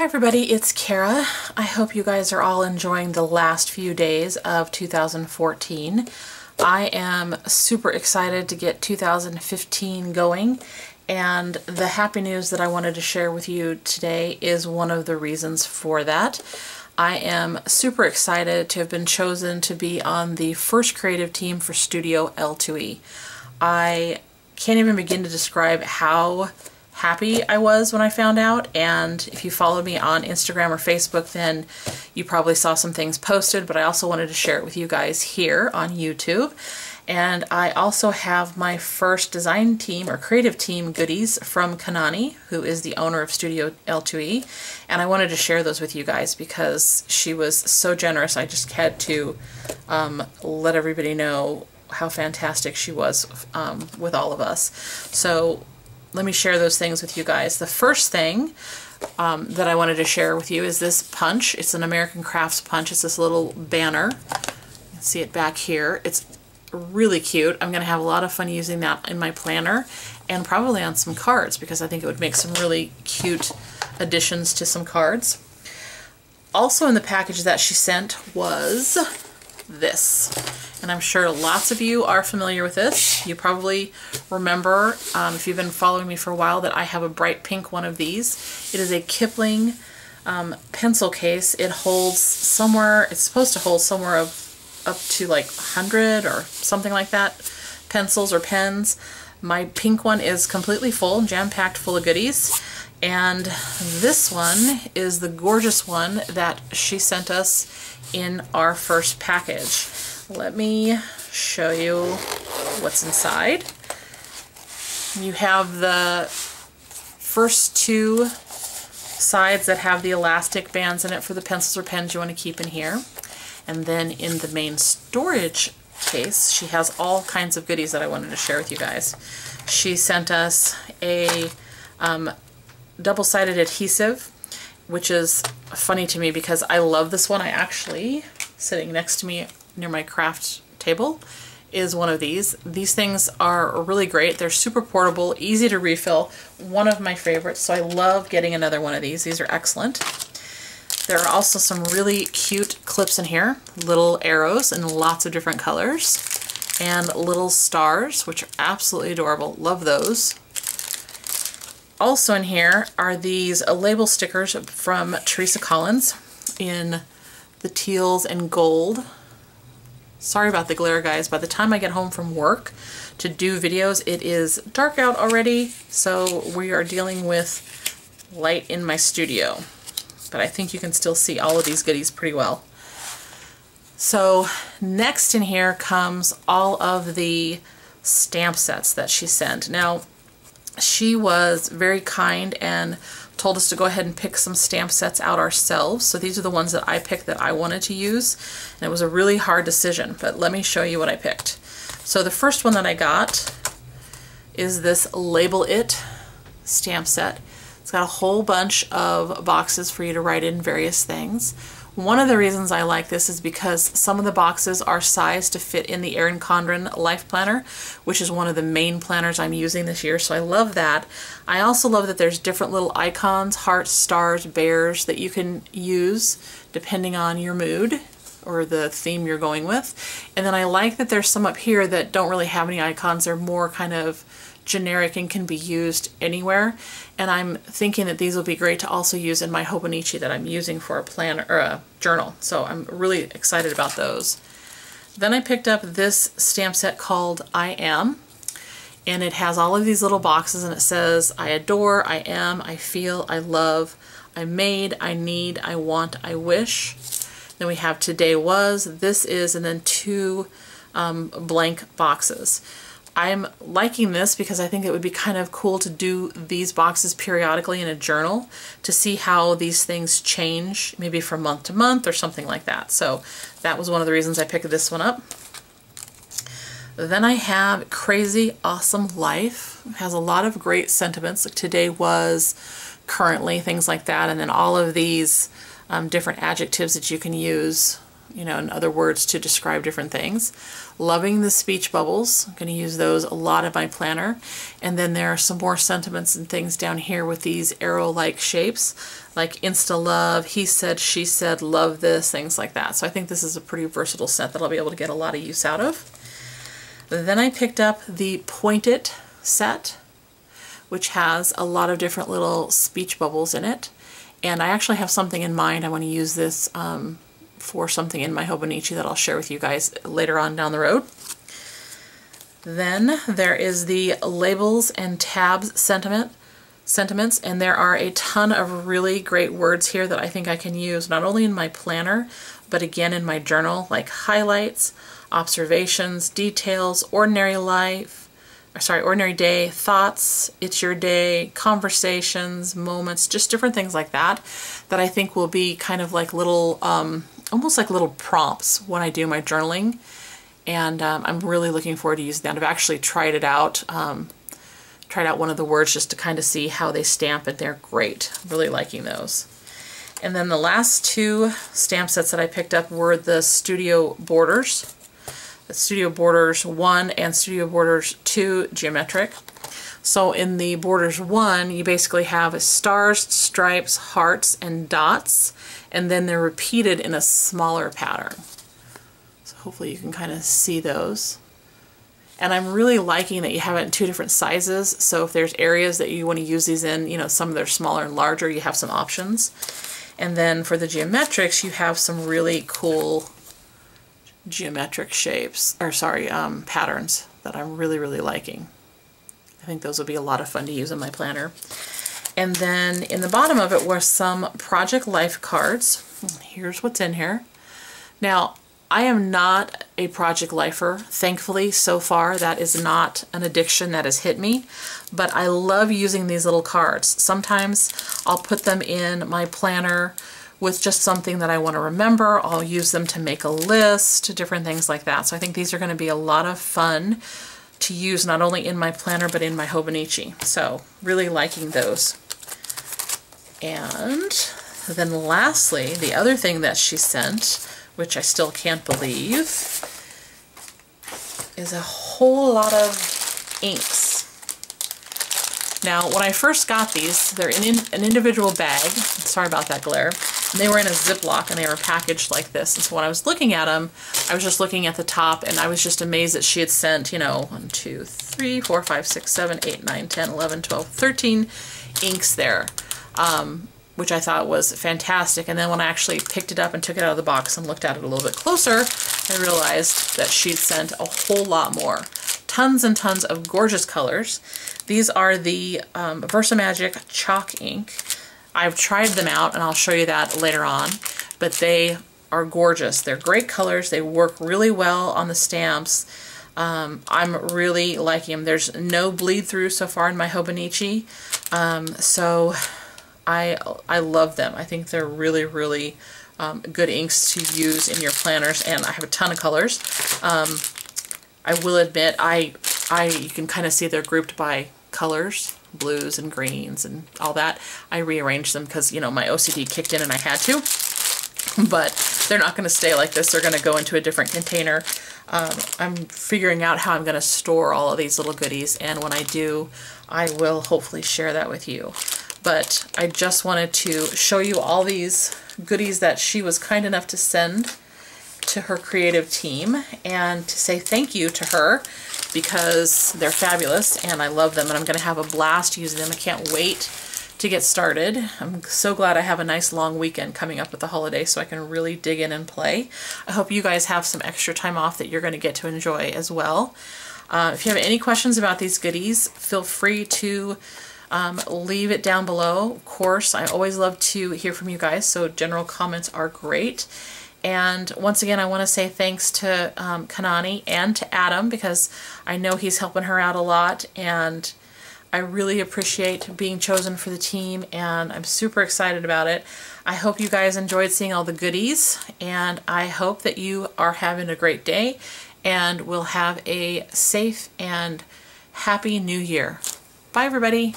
Hi everybody, it's Kara. I hope you guys are all enjoying the last few days of 2014. I am super excited to get 2015 going, and the happy news that I wanted to share with you today is one of the reasons for that. I am super excited to have been chosen to be on the first creative team for Studio L2E. I can't even begin to describe how happy I was when I found out, and if you follow me on Instagram or Facebook, then you probably saw some things posted, but I also wanted to share it with you guys here on YouTube. And I also have my first design team or creative team goodies from Kanani, who is the owner of Studio L2E, and I wanted to share those with you guys because she was so generous. I just had to let everybody know how fantastic she was with all of us. So let me share those things with you guys. The first thing that I wanted to share with you is this punch. It's an American Crafts punch. It's this little banner. You can see it back here. It's really cute. I'm going to have a lot of fun using that in my planner and probably on some cards because I think it would make some really cute additions to some cards. Also in the package that she sent was this. And I'm sure lots of you are familiar with this. You probably remember, if you've been following me for a while, that I have a bright pink one of these. It is a Kipling pencil case. It holds somewhere, it's supposed to hold somewhere up to like 100 or something like that, pencils or pens. My pink one is completely full, jam-packed full of goodies. And this one is the gorgeous one that she sent us in our first package. Let me show you what's inside. You have the first two sides that have the elastic bands in it for the pencils or pens you want to keep in here. And then in the main storage case, she has all kinds of goodies that I wanted to share with you guys. She sent us a double-sided adhesive, which is funny to me because I love this one. I actually, sitting next to me near my craft table, is one of these. These things are really great. They're super portable, easy to refill. One of my favorites, so I love getting another one of these. These are excellent. There are also some really cute clips in here, little arrows in lots of different colors, and little stars, which are absolutely adorable. Love those. Also in here are these label stickers from Teresa Collins in the teals and gold. Sorry about the glare, guys. By the time I get home from work to do videos, it is dark out already, so we are dealing with light in my studio. But I think you can still see all of these goodies pretty well. So next in here comes all of the stamp sets that she sent. Now, she was very kind and told us to go ahead and pick some stamp sets out ourselves. So these are the ones that I picked that I wanted to use. And it was a really hard decision, but let me show you what I picked. So the first one that I got is this Label It stamp set. It's got a whole bunch of boxes for you to write in various things. One of the reasons I like this is because some of the boxes are sized to fit in the Erin Condren Life Planner, which is one of the main planners I'm using this year, so I love that. I also love that there's different little icons, hearts, stars, bears, that you can use depending on your mood or the theme you're going with. And then I like that there's some up here that don't really have any icons. They're more kind of generic and can be used anywhere, and I'm thinking that these will be great to also use in my Hobonichi that I'm using for a planner or a journal, so I'm really excited about those. Then I picked up this stamp set called I Am, and it has all of these little boxes, and it says I adore, I am, I feel, I love, I made, I need, I want, I wish. Then we have today was, this is, and then two blank boxes. I'm liking this because I think it would be kind of cool to do these boxes periodically in a journal to see how these things change, maybe from month to month or something like that. So that was one of the reasons I picked this one up. Then I have Crazy Awesome Life. It has a lot of great sentiments, like today was, currently, things like that, and then all of these different adjectives that you can use you know, in other words to describe different things. Loving the speech bubbles. I'm going to use those a lot in my planner. And then there are some more sentiments and things down here with these arrow-like shapes, like Insta Love, He Said, She Said, Love This, things like that. So I think this is a pretty versatile set that I'll be able to get a lot of use out of. Then I picked up the Point It set, which has a lot of different little speech bubbles in it. And I actually have something in mind. I want to use this for something in my Hobonichi that I'll share with you guys later on down the road. Then there is the Labels and Tabs sentiments, and there are a ton of really great words here that I think I can use not only in my planner, but again in my journal, like highlights, observations, details, ordinary life, ordinary day, thoughts, it's your day, conversations, moments, just different things like that that I think will be kind of like little, almost like little prompts when I do my journaling. And I'm really looking forward to using that. I've actually tried it out, tried out one of the words just to kind of see how they stamp, and they're great. I'm really liking those. And then the last two stamp sets that I picked up were the Studio Borders. Studio Borders 1 and Studio Borders 2 geometric. So in the Borders 1, you basically have stars, stripes, hearts, and dots, and then they're repeated in a smaller pattern. So hopefully you can kind of see those. And I'm really liking that you have it in two different sizes, so if there's areas that you want to use these in, you know, some of them are smaller and larger, you have some options. And then for the geometrics, you have some really cool geometric shapes, or sorry, patterns that I'm really liking. I think those will be a lot of fun to use in my planner. And then in the bottom of it were some Project Life cards. Here's what's in here. Now, I am not a Project Lifer, thankfully. So far that is not an addiction that has hit me, but I love using these little cards. Sometimes I'll put them in my planner with just something that I want to remember. I'll use them to make a list, different things like that. So I think these are going to be a lot of fun to use not only in my planner but in my Hobonichi. So really liking those. And then lastly, the other thing that she sent, which I still can't believe, is a whole lot of inks. Now, when I first got these, they're in an individual bag. Sorry about that glare. And they were in a Ziploc and they were packaged like this. And so when I was looking at them, I was just looking at the top and I was just amazed that she had sent, you know, 1, 2, 3, 4, 5, 6, 7, 8, 9, 10, 11, 12, 13 inks there, which I thought was fantastic. And then when I actually picked it up and took it out of the box and looked at it a little bit closer, I realized that she'd sent a whole lot more. Tons and tons of gorgeous colors. These are the Versamagic chalk ink. I've tried them out and I'll show you that later on, but they are gorgeous. They're great colors. They work really well on the stamps. I'm really liking them. There's no bleed through so far in my Hobonichi, so I love them. I think they're really good inks to use in your planners, and I have a ton of colors. I will admit, you can kind of see they're grouped by colors, blues and greens and all that. I rearranged them because, you know, my OCD kicked in and I had to, but they're not going to stay like this. They're going to go into a different container. I'm figuring out how I'm going to store all of these little goodies, and when I do, I will hopefully share that with you. But I just wanted to show you all these goodies that she was kind enough to send to her creative team, and to say thank you to her because they're fabulous and I love them, and I'm going to have a blast using them. I can't wait to get started. I'm so glad I have a nice long weekend coming up with the holiday so I can really dig in and play. I hope you guys have some extra time off that you're going to get to enjoy as well. If you have any questions about these goodies, feel free to leave it down below. Of course, I always love to hear from you guys, so general comments are great. And once again, I want to say thanks to Kanani and to Adam, because I know he's helping her out a lot, and I really appreciate being chosen for the team, and I'm super excited about it. I hope you guys enjoyed seeing all the goodies, and I hope that you are having a great day, and we'll have a safe and happy new year. Bye, everybody.